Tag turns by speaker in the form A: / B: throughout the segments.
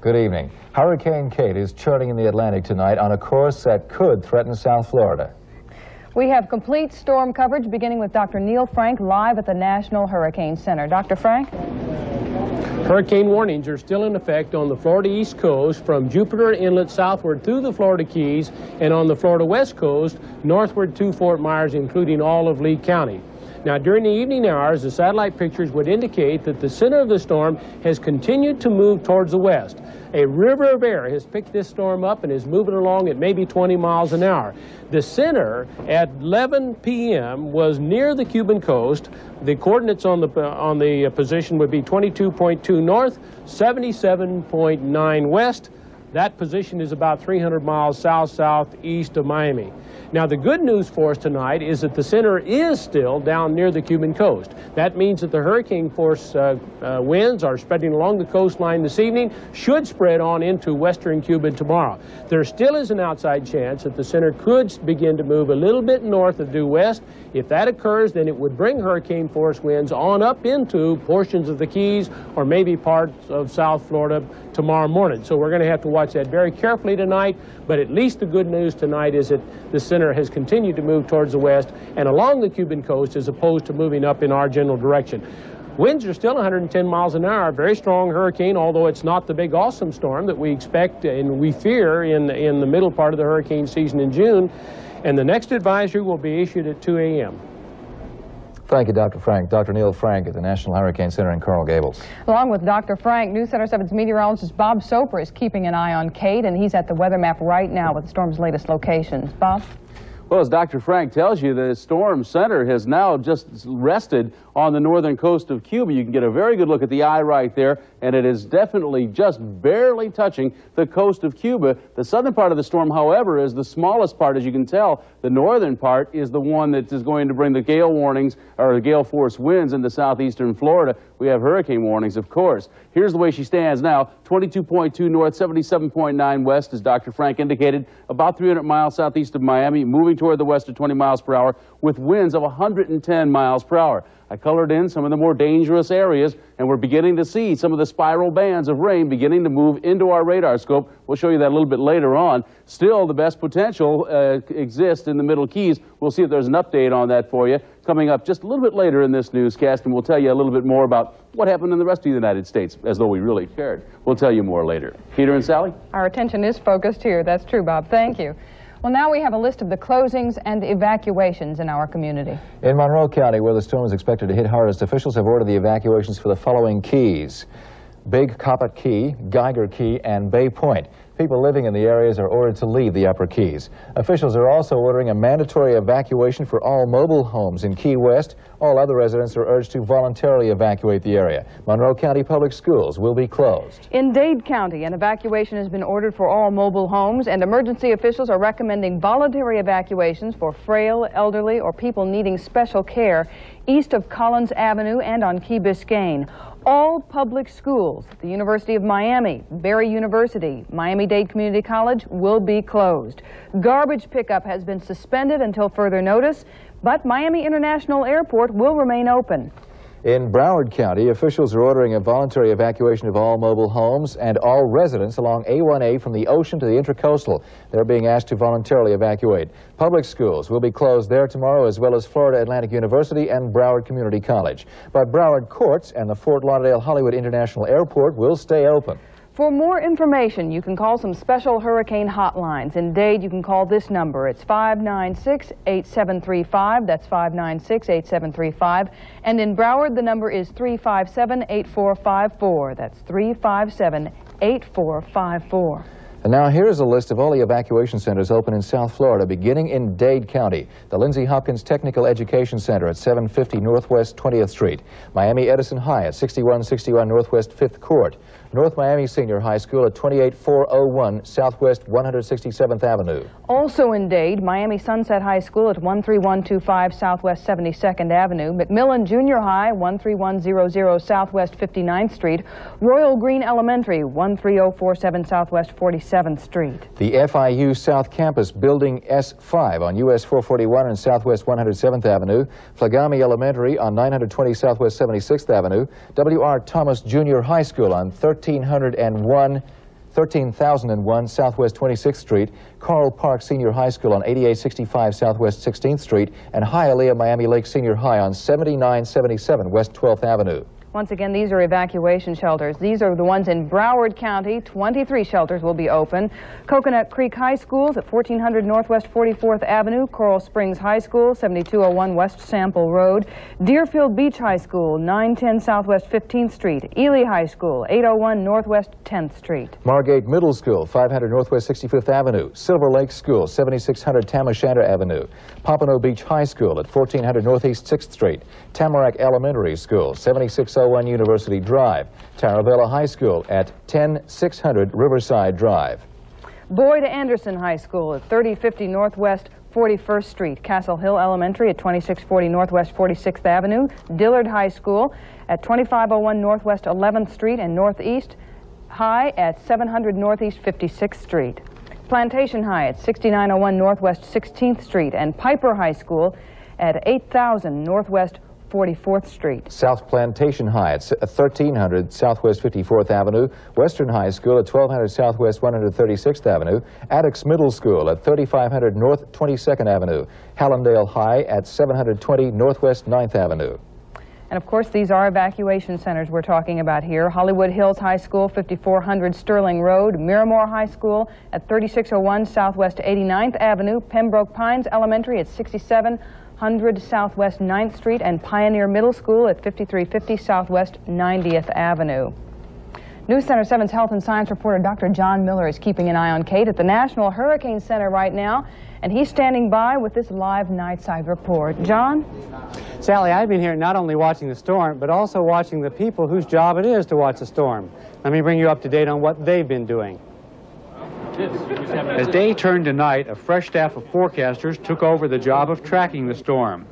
A: Good evening. Hurricane Kate is charting in the Atlantic tonight on a course that could threaten South Florida.
B: We have complete storm coverage beginning with Dr. Neil Frank live at the National Hurricane Center. Dr. Frank?
C: Hurricane warnings are still in effect on the Florida East Coast from Jupiter Inlet southward through the Florida Keys and on the Florida West Coast northward to Fort Myers, including all of Lee County. Now, during the evening hours, the satellite pictures would indicate that the center of the storm has continued to move towards the west. A river of air has picked this storm up and is moving along at maybe 20 miles an hour. The center at 11 p.m. was near the Cuban coast. The coordinates on the position would be 22.2 north, 77.9 west. That position is about 300 miles south-southeast of Miami. Now, the good news for us tonight is that the center is still down near the Cuban coast. That means that the hurricane force winds are spreading along the coastline this evening, should spread on into western Cuba tomorrow. There still is an outside chance that the center could begin to move a little bit north of due west. If that occurs, then it would bring hurricane force winds on up into portions of the Keys or maybe parts of South Florida tomorrow morning. So we're going to have to watch that very carefully tonight, but at least the good news tonight is that the center has continued to move towards the west and along the Cuban coast as opposed to moving up in our general direction. Winds are still 110 miles an hour, very strong hurricane, although it's not the big awesome storm that we expect and we fear in the middle part of the hurricane season in June. And the next advisory will be issued at 2 a.m.
A: Thank you, Dr. Frank. Dr. Neil Frank at the National Hurricane Center in Coral Gables.
B: Along with Dr. Frank, News Center 7's meteorologist Bob Soper is keeping an eye on Kate, and he's at the weather map right now with the storm's latest locations. Bob?
D: Well, as Dr. Frank tells you, the storm center has now just rested on the northern coast of Cuba. You can get a very good look at the eye right there, and it is definitely just barely touching the coast of Cuba. The southern part of the storm, however, is the smallest part, as you can tell. The northern part is the one that is going to bring the gale warnings, or the gale force winds into southeastern Florida. We have hurricane warnings, of course. Here's the way she stands now. 22.2 north, 77.9 west, as Dr. Frank indicated, about 300 miles southeast of Miami, moving toward the west at 20 miles per hour, with winds of 110 miles per hour. I colored in some of the more dangerous areas, and we're beginning to see some of the spiral bands of rain beginning to move into our radar scope. We'll show you that a little bit later on. Still, the best potential exists in the Middle Keys. We'll see if there's an update on that for you coming up just a little bit later in this newscast, and we'll tell you a little bit more about what happened in the rest of the United States, as though we really cared. We'll tell you more later. Peter and Sally?
B: Our attention is focused here. That's true, Bob. Thank you. Well, now we have a list of the closings and evacuations in our community.
A: In Monroe County, where the storm is expected to hit hardest, officials have ordered the evacuations for the following keys: Big Coppet Key, Geiger Key, and Bay Point. People living in the areas are ordered to leave the upper Keys. Officials are also ordering a mandatory evacuation for all mobile homes in Key West. All other residents are urged to voluntarily evacuate the area. Monroe County Public Schools will be closed.
B: In Dade County, an evacuation has been ordered for all mobile homes, and emergency officials are recommending voluntary evacuations for frail, elderly, or people needing special care east of Collins Avenue and on Key Biscayne. All public schools, the University of Miami, Barry University, Miami-Dade Community College will be closed. Garbage pickup has been suspended until further notice, but Miami International Airport will remain open.
A: In Broward County, officials are ordering a voluntary evacuation of all mobile homes and all residents along A1A from the ocean to the Intracoastal. They're being asked to voluntarily evacuate. Public schools will be closed there tomorrow, as well as Florida Atlantic University and Broward Community College. But Broward courts and the Fort Lauderdale-Hollywood International Airport will stay open.
B: For more information, you can call some special hurricane hotlines. In Dade, you can call this number. It's 596-8735. That's 596-8735. And in Broward, the number is 357-8454. That's 357-8454.
A: And now here's a list of all the evacuation centers open in South Florida, beginning in Dade County. The Lindsay Hopkins Technical Education Center at 750 Northwest 20th Street. Miami Edison High at 6161 Northwest 5th Court. North Miami Senior High School at 28401 Southwest 167th Avenue.
B: Also in Dade, Miami Sunset High School at 13125 Southwest 72nd Avenue. McMillan Junior High, 13100 Southwest 59th Street. Royal Green Elementary, 13047 Southwest 47th Street.
A: The FIU South Campus, Building S5 on US 441 and Southwest 107th Avenue. Flagami Elementary on 920 Southwest 76th Avenue. W.R. Thomas Junior High School on 1301 13,001 Southwest 26th Street, Carl Park Senior High School on 8865 Southwest 16th Street, and Hialeah Miami Lakes Senior High on 7977 West 12th Avenue.
B: Once again, these are evacuation shelters. These are the ones in Broward County. 23 shelters will be open. Coconut Creek High School at 1400 Northwest 44th Avenue. Coral Springs High School, 7201 West Sample Road. Deerfield Beach High School, 910 Southwest 15th Street. Ely High School, 801 Northwest 10th Street.
A: Margate Middle School, 500 Northwest 65th Avenue. Silver Lake School, 7600 Tam O'Shanter Avenue. Pompano Beach High School at 1400 Northeast 6th Street. Tamarack Elementary School, 7601 University Drive. Taravella High School at 10600 Riverside Drive.
B: Boyd Anderson High School at 3050 Northwest 41st Street. Castle Hill Elementary at 2640 Northwest 46th Avenue. Dillard High School at 2501 Northwest 11th Street and Northeast High at 700 Northeast 56th Street. Plantation High at 6901 Northwest 16th Street and Piper High School at 8000 Northwest 44th Street.
A: South Plantation High at 1300 Southwest 54th Avenue. Western High School at 1200 Southwest 136th Avenue. Attucks Middle School at 3500 North 22nd Avenue. Hallandale High at 720 Northwest 9th Avenue.
B: And of course, these are evacuation centers we're talking about here. Hollywood Hills High School, 5400 Sterling Road. Miramore High School at 3601 Southwest 89th Avenue. Pembroke Pines Elementary at 6700 Southwest 9th Street, and Pioneer Middle School at 5350 Southwest 90th Avenue. News Center 7's Health and Science reporter Dr. John Miller is keeping an eye on Kate at the National Hurricane Center right now, and he's standing by with this live nightside report. John?
E: Sally, I've been here not only watching the storm, but also watching the people whose job it is to watch the storm. Let me bring you up to date on what they've been doing. As day turned to night, a fresh staff of forecasters took over the job of tracking the storm.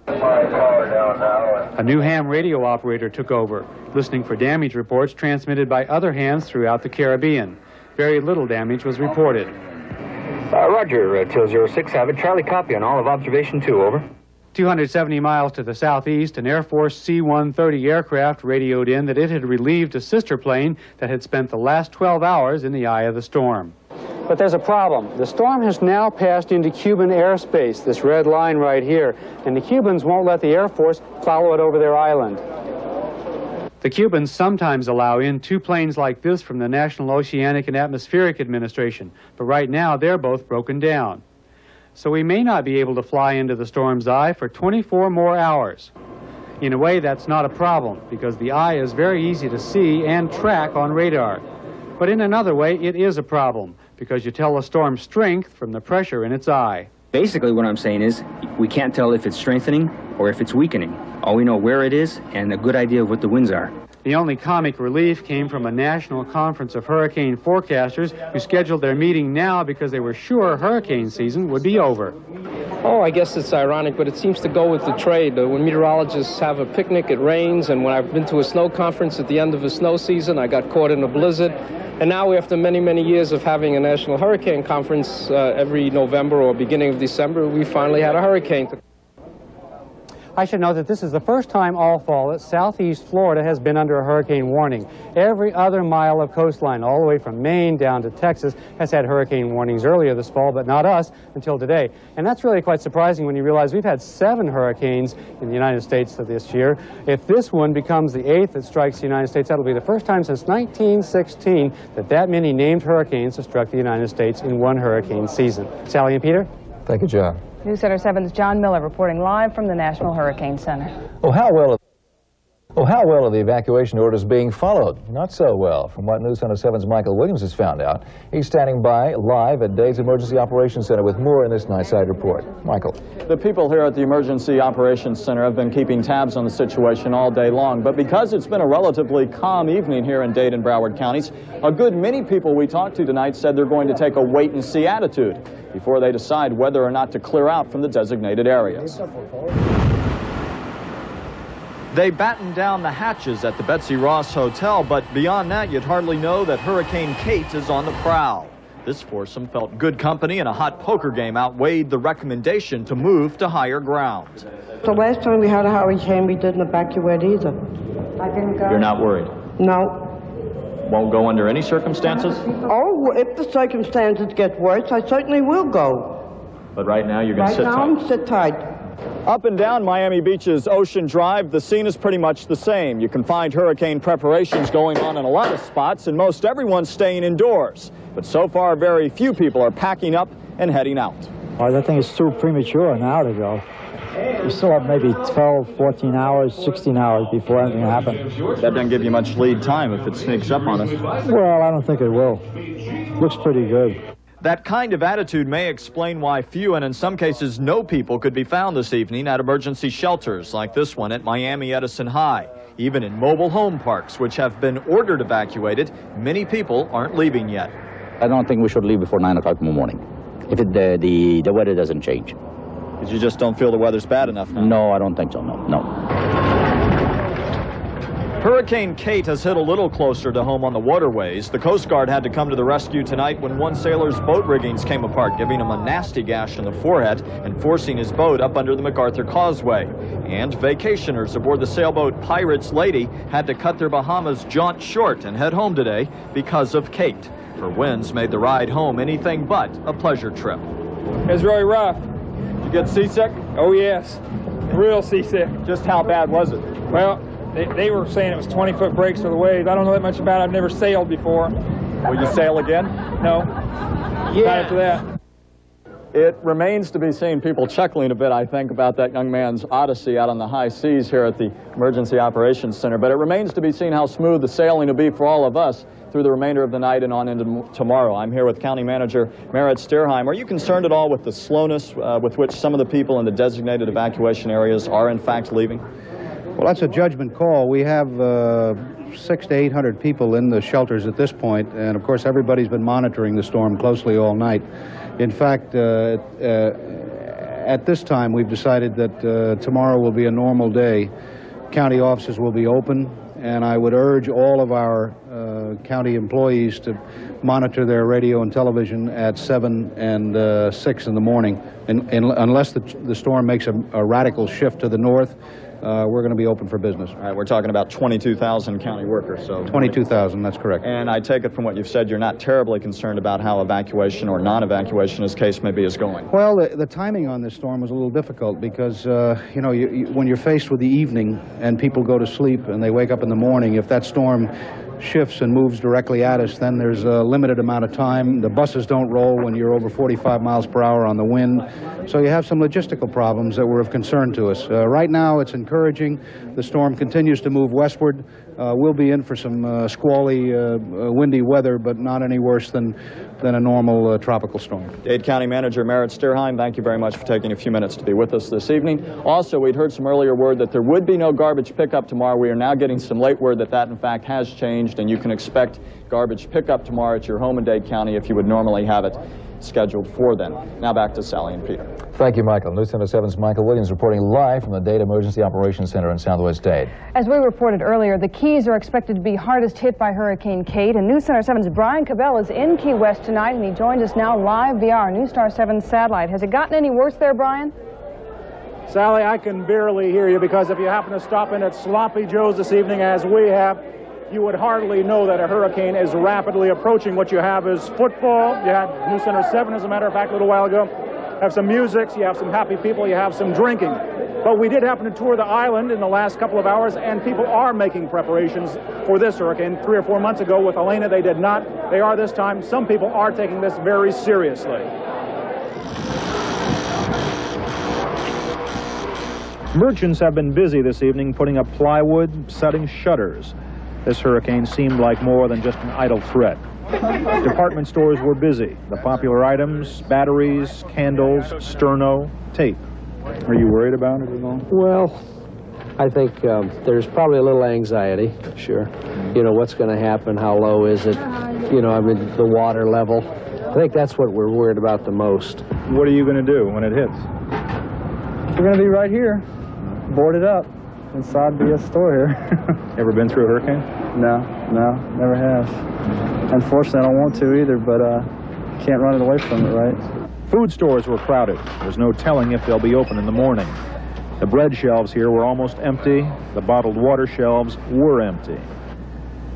E: A new ham radio operator took over, listening for damage reports transmitted by other hands throughout the Caribbean. Very little damage was reported.
F: Roger, Till 06, have it. Charlie, copy on all of observation 2, over.
E: 270 miles to the southeast, an Air Force C-130 aircraft radioed in that it had relieved a sister plane that had spent the last 12 hours in the eye of the storm. But there's a problem. The storm has now passed into Cuban airspace, this red line right here, and the Cubans won't let the Air Force follow it over their island. The Cubans sometimes allow in 2 planes like this from the National Oceanic and Atmospheric Administration, but right now they're both broken down. So we may not be able to fly into the storm's eye for 24 more hours. In a way, that's not a problem, because the eye is very easy to see and track on radar. But in another way, it is a problem, because you tell the storm's strength from the pressure in its eye.
G: Basically, what I'm saying is, we can't tell if it's strengthening or if it's weakening. All we know where it is and a good idea of what the winds are.
E: The only comic relief came from a national conference of hurricane forecasters who scheduled their meeting now because they were sure hurricane season would be over.
H: Oh, I guess it's ironic, but it seems to go with the trade. When meteorologists have a picnic, it rains, and when I've been to a snow conference at the end of the snow season, I got caught in a blizzard. And now, after many, many years of having a National Hurricane Conference every November or beginning of December, we finally had a hurricane.
E: I should note that this is the first time all fall that southeast Florida has been under a hurricane warning. Every other mile of coastline, all the way from Maine down to Texas, has had hurricane warnings earlier this fall, but not us until today. And that's really quite surprising when you realize we've had 7 hurricanes in the United States this year. If this one becomes the 8th that strikes the United States, that'll be the first time since 1916 that many named hurricanes have struck the United States in one hurricane season. Sally and Peter?
A: Thank you, John.
B: News Center 7's John Miller reporting live from the National Hurricane Center.
A: Oh, how well are the evacuation orders being followed? Not so well, from what News Center 7's Michael Williams has found out. He's standing by live at Dade's Emergency Operations Center with more in this Nightside report. Michael.
I: The people here at the Emergency Operations Center have been keeping tabs on the situation all day long, but because it's been a relatively calm evening here in Dade and Broward counties, a good many people we talked to tonight said they're going to take a wait-and-see attitude before they decide whether or not to clear out from the designated areas.
J: They battened down the hatches at the Betsy Ross Hotel, but beyond that, you'd hardly know that Hurricane Kate is on the prowl. This foursome felt good company and a hot poker game outweighed the recommendation to move to higher ground.
K: The last time we had a hurricane, we didn't evacuate either.
J: You're not worried?
K: No.
J: won't go under any circumstances?
K: Oh, if the circumstances get worse, I certainly will go.
J: But right now, you're going to sit tight.
K: Right now, I'm sit tight.
I: Up and down Miami Beach's Ocean Drive, the scene is pretty much the same. You can find hurricane preparations going on in a lot of spots, and most everyone's staying indoors. But so far, very few people are packing up and heading out.
L: Well, I think it's too premature now to go. You still have maybe 12, 14 hours, 16 hours before anything happens.
I: That doesn't give you much lead time if it sneaks up on us.
L: Well, I don't think it will. Looks pretty good.
J: That kind of attitude may explain why few and in some cases no people could be found this evening at emergency shelters like this one at Miami Edison High. Even in mobile home parks, which have been ordered evacuated, many people aren't leaving yet.
M: I don't think we should leave before 9 o'clock in the morning, if the weather doesn't change.
I: Because you just don't feel the weather's bad enough now?
M: No, I don't think so, no.
J: Hurricane Kate has hit a little closer to home on the waterways. The Coast Guard had to come to the rescue tonight when one sailor's boat riggings came apart, giving him a nasty gash in the forehead and forcing his boat up under the MacArthur Causeway. And vacationers aboard the sailboat Pirates Lady had to cut their Bahamas jaunt short and head home today because of Kate. Her winds made the ride home anything but a pleasure trip.
N: It was really rough.
I: Did you get seasick?
N: Oh, yes. Real seasick.
I: Just how bad was it?
N: Well, they were saying it was 20-foot breaks for the waves. I don't know that much about it. I've never sailed before.
I: Will you sail again?
N: No.
I: Yeah.
N: Not after that.
I: It remains to be seen, people chuckling a bit, I think, about that young man's odyssey out on the high seas here at the Emergency Operations Center. But it remains to be seen how smooth the sailing will be for all of us through the remainder of the night and on into tomorrow. I'm here with County Manager Merritt Stearheim. Are you concerned at all with the slowness with which some of the people in the designated evacuation areas are in fact leaving?
O: Well, that's a judgment call. We have 600 to 800 people in the shelters at this point, and of course everybody's been monitoring the storm closely all night. In fact, at this time we've decided that tomorrow will be a normal day. County offices will be open, and I would urge all of our county employees to monitor their radio and television at 7 and 6 in the morning. Unless the storm makes a radical shift to the north, we're going to be open for business.
I: All right, we're talking about 22,000 county workers. So
O: 22,000, that's correct.
I: And I take it from what you've said, you're not terribly concerned about how evacuation or non-evacuation, as case may be, is going.
O: Well, the timing on this storm was a little difficult because, you know, when you're faced with the evening and people go to sleep and they wake up in the morning, if that storm shifts and moves directly at us, then there's a limited amount of time. The buses don't roll when you're over 45 miles per hour on the wind. So you have some logistical problems that were of concern to us. Right now, it's encouraging. The storm continues to move westward. We'll be in for some squally, windy weather, but not any worse than a normal tropical storm.
I: Dade County Manager Merritt Stearheim, thank you very much for taking a few minutes to be with us this evening. Also, we'd heard some earlier word that there would be no garbage pickup tomorrow. We are now getting some late word that in fact has changed, and you can expect garbage pickup tomorrow at your home in Dade County if you would normally have it scheduled for then. Now back to Sally and Peter.
A: Thank you, Michael. News Center 7's Michael Williams reporting live from the Dade Emergency Operations Center in Southwest Dade.
B: As we reported earlier, the Keys are expected to be hardest hit by Hurricane Kate, and News Center 7's Brian Cabell is in Key West tonight, and he joins us now live via our News Star 7 satellite. Has it gotten any worse there, Brian?
P: Sally, I can barely hear you because if you happen to stop in at Sloppy Joe's this evening, as we have, you would hardly know that a hurricane is rapidly approaching. What you have is football. You had News Center 7, as a matter of fact, a little while ago. You have some music, you have some happy people, you have some drinking. But we did happen to tour the island in the last couple of hours, and people are making preparations for this hurricane. 3 or 4 months ago with Elena, they did not. They are this time. Some people are taking this very seriously.
Q: Merchants have been busy this evening putting up plywood, setting shutters. This hurricane seemed like more than just an idle threat. Department stores were busy. The popular items, batteries, candles, sterno, tape. Are you worried about it at all?
R: Well, I think there's probably a little anxiety, sure. You know, what's going to happen? How low is it? You know, I mean, the water level. I think that's what we're worried about the most.
Q: What are you going to do when it hits?
S: We're going to be right here, boarded up, inside the store here.
Q: Ever been through a hurricane?
S: No, never have. Unfortunately, I don't want to either, but can't run it away from it, right?
Q: Food stores were crowded. There's no telling if they'll be open in the morning. The bread shelves here were almost empty. The bottled water shelves were empty.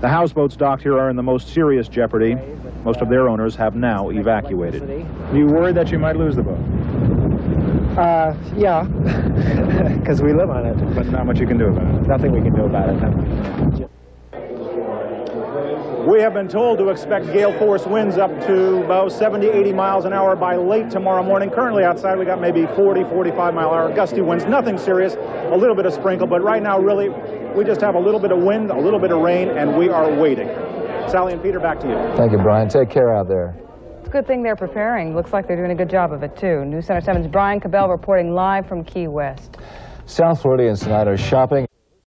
Q: The houseboats docked here are in the most serious jeopardy. Most of their owners have now evacuated. You worried that you might lose the boat?
T: Yeah, because we live on it.
Q: But not much you can do about it.
T: Nothing we can do about it. No.
P: We have been told to expect gale force winds up to about 70, 80 miles an hour by late tomorrow morning. Currently outside we got maybe 40, 45 mile an hour gusty winds. Nothing serious, a little bit of sprinkle, but right now really we just have a little bit of wind, a little bit of rain, and we are waiting. Sally and Peter, back to you.
A: Thank you, Brian. Take care out there.
B: It's a good thing they're preparing. Looks like they're doing a good job of it, too. News Center 7's Brian Cabell reporting live from Key West.
A: South Floridians tonight are shopping